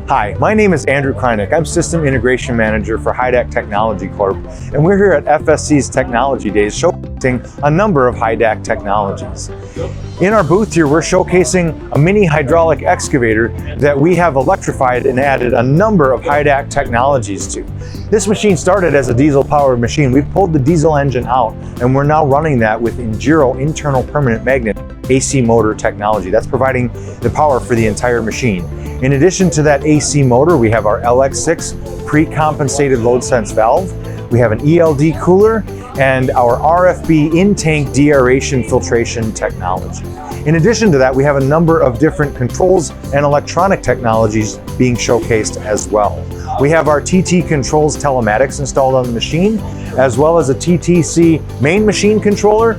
Hi, my name is Andrew Kreinik. I'm System Integration Manager for HYDAC Technology Corp, and we're here at FSC's Technology Days showcasing a number of HYDAC technologies. In our booth here, we're showcasing a mini hydraulic excavator that we have electrified and added a number of HYDAC technologies to. This machine started as a diesel-powered machine. We've pulled the diesel engine out, and we're now running that with gyro internal permanent magnet AC motor technology. That's providing the power for the entire machine. In addition to that AC motor, we have our LX6 pre-compensated load sense valve. We have an ELD cooler and our RFB in-tank deaeration filtration technology. In addition to that, we have a number of different controls and electronic technologies being showcased as well. We have our TT Controls telematics installed on the machine, as well as a TTC main machine controller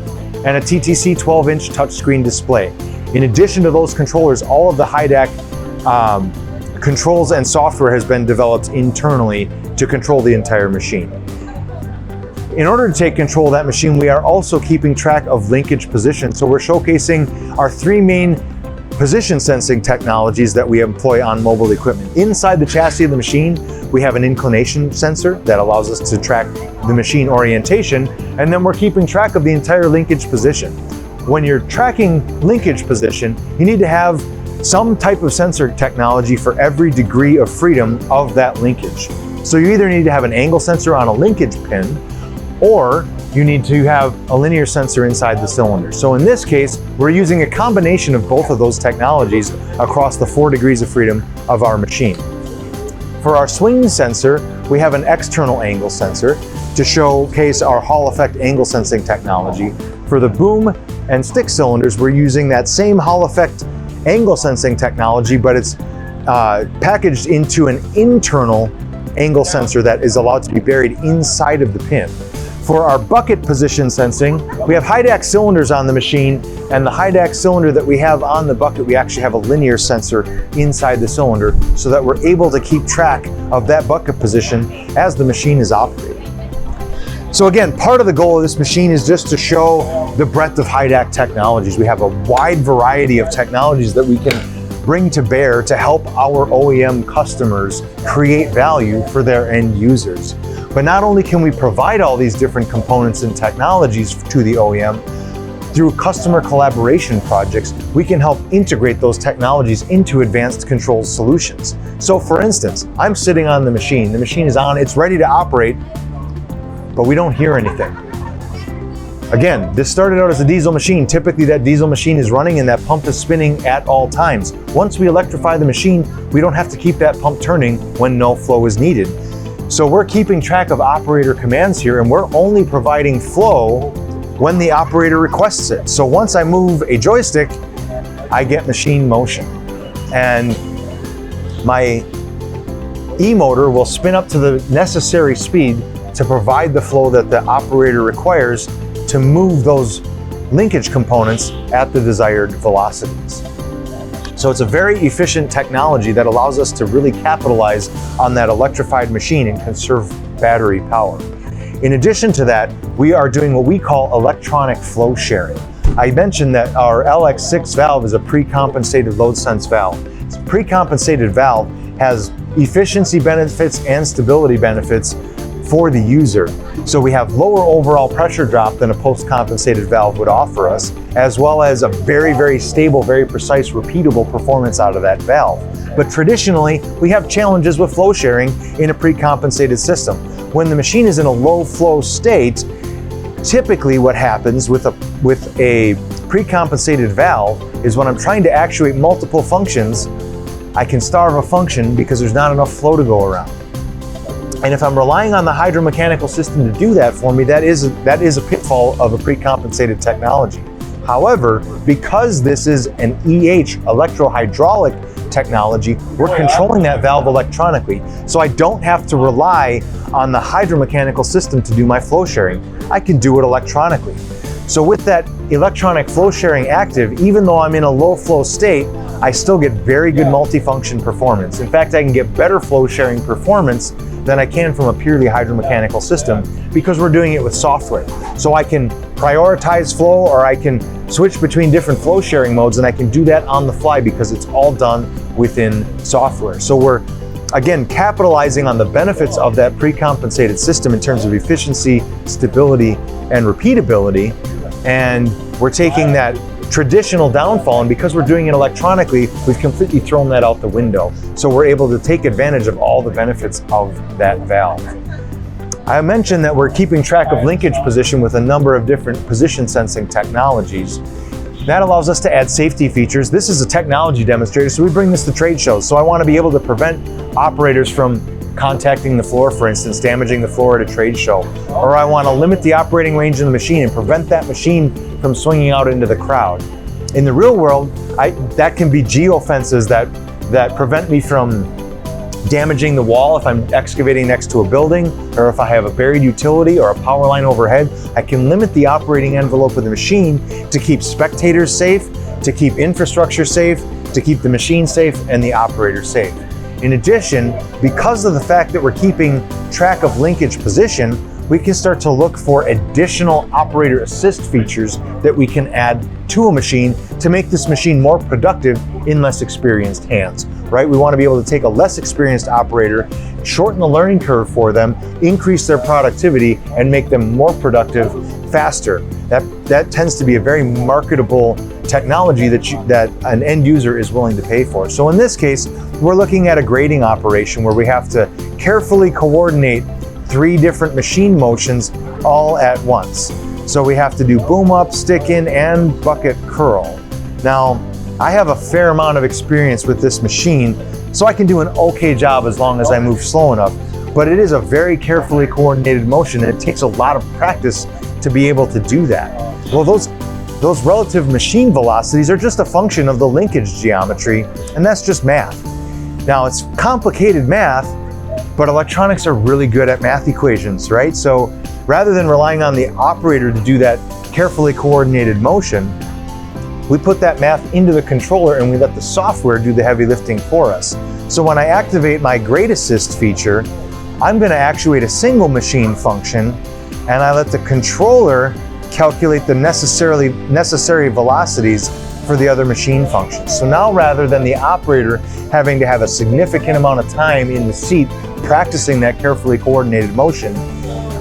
and a TTC 12-inch touchscreen display. In addition to those controllers, all of the HYDAC controls and software has been developed internally to control the entire machine. In order to take control of that machine, we are also keeping track of linkage position. So we're showcasing our three main position sensing technologies that we employ on mobile equipment. Inside the chassis of the machine, we have an inclination sensor that allows us to track the machine orientation, and then we're keeping track of the entire linkage position. When you're tracking linkage position, you need to have some type of sensor technology for every degree of freedom of that linkage. So you either need to have an angle sensor on a linkage pin, or you need to have a linear sensor inside the cylinder. So in this case, we're using a combination of both of those technologies across the 4 degrees of freedom of our machine. For our swing sensor, we have an external angle sensor to showcase our Hall effect angle sensing technology. For the boom and stick cylinders, we're using that same Hall effect angle sensing technology, but it's packaged into an internal angle sensor that is allowed to be buried inside of the pin. For our bucket position sensing, we have HYDAC cylinders on the machine, and the HYDAC cylinder that we have on the bucket, we actually have a linear sensor inside the cylinder so that we're able to keep track of that bucket position as the machine is operating. So again, part of the goal of this machine is just to show the breadth of HYDAC technologies. We have a wide variety of technologies that we can bring to bear to help our OEM customers create value for their end users. But not only can we provide all these different components and technologies to the OEM, through customer collaboration projects, we can help integrate those technologies into advanced controls solutions. So for instance, I'm sitting on the machine is on, it's ready to operate, but we don't hear anything. Again, this started out as a diesel machine. Typically that diesel machine is running and that pump is spinning at all times. Once we electrify the machine, we don't have to keep that pump turning when no flow is needed. So we're keeping track of operator commands here, and we're only providing flow when the operator requests it. So once I move a joystick, I get machine motion. And my e-motor will spin up to the necessary speed to provide the flow that the operator requires to move those linkage components at the desired velocities. So it's a very efficient technology that allows us to really capitalize on that electrified machine and conserve battery power. In addition to that, we are doing what we call electronic flow sharing. I mentioned that our LX6 valve is a pre-compensated load sense valve. This pre-compensated valve has efficiency benefits and stability benefits for the user. So we have lower overall pressure drop than a post-compensated valve would offer us, as well as a very, very stable, very precise, repeatable performance out of that valve. But traditionally, we have challenges with flow sharing in a pre-compensated system. When the machine is in a low flow state, typically what happens with a pre-compensated valve is when I'm trying to actuate multiple functions, I can starve a function because there's not enough flow to go around. And if I'm relying on the hydromechanical system to do that for me, that is a pitfall of a pre-compensated technology. However, because this is an EH, electrohydraulic technology, we're controlling that valve electronically. So I don't have to rely on the hydromechanical system to do my flow sharing. I can do it electronically. So with that electronic flow sharing active, even though I'm in a low flow state, I still get very good multifunction performance. In fact, I can get better flow sharing performance than I can from a purely hydromechanical system because we're doing it with software. So I can prioritize flow, or I can switch between different flow sharing modes, and I can do that on the fly because it's all done within software. So we're, again, capitalizing on the benefits of that pre-compensated system in terms of efficiency, stability, and repeatability. And we're taking that traditional downfall, and because we're doing it electronically, we've completely thrown that out the window. So we're able to take advantage of all the benefits of that valve. I mentioned that we're keeping track of linkage position with a number of different position sensing technologies. That allows us to add safety features. This is a technology demonstrator, so we bring this to trade shows. So I want to be able to prevent operators from contacting the floor, for instance, damaging the floor at a trade show. Or I want to limit the operating range of the machine and prevent that machine from swinging out into the crowd. In the real world, that can be geofences that prevent me from damaging the wall if I'm excavating next to a building, or if I have a buried utility or a power line overhead. I can limit the operating envelope of the machine to keep spectators safe, to keep infrastructure safe, to keep the machine safe and the operator safe. In addition, because of the fact that we're keeping track of linkage position, we can start to look for additional operator assist features that we can add to a machine to make this machine more productive in less experienced hands, right? We want to be able to take a less experienced operator, shorten the learning curve for them, increase their productivity, and make them more productive faster. That tends to be a very marketable technology that an end user is willing to pay for. So in this case, we're looking at a grading operation where we have to carefully coordinate 3 different machine motions all at once. So we have to do boom up, stick in, and bucket curl. Now, I have a fair amount of experience with this machine, so I can do an okay job as long as I move slow enough. But it is a very carefully coordinated motion, and it takes a lot of practice to be able to do that. Well, those relative machine velocities are just a function of the linkage geometry, and that's just math. Now, it's complicated math, but electronics are really good at math equations, right? So rather than relying on the operator to do that carefully coordinated motion, we put that math into the controller and we let the software do the heavy lifting for us. So when I activate my grade assist feature, I'm going to actuate a single machine function, and I let the controller calculate the necessary velocities for the other machine functions. So now, rather than the operator having to have a significant amount of time in the seat practicing that carefully coordinated motion,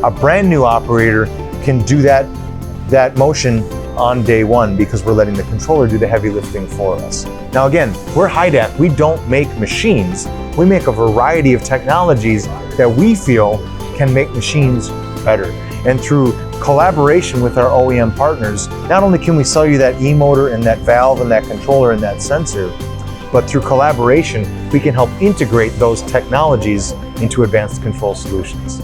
a brand new operator can do that motion on day one because we're letting the controller do the heavy lifting for us. Now again, we're HYDAC. We don't make machines. We make a variety of technologies that we feel can make machines better. And through collaboration with our OEM partners, not only can we sell you that e-motor and that valve and that controller and that sensor, but through collaboration, we can help integrate those technologies into advanced control solutions.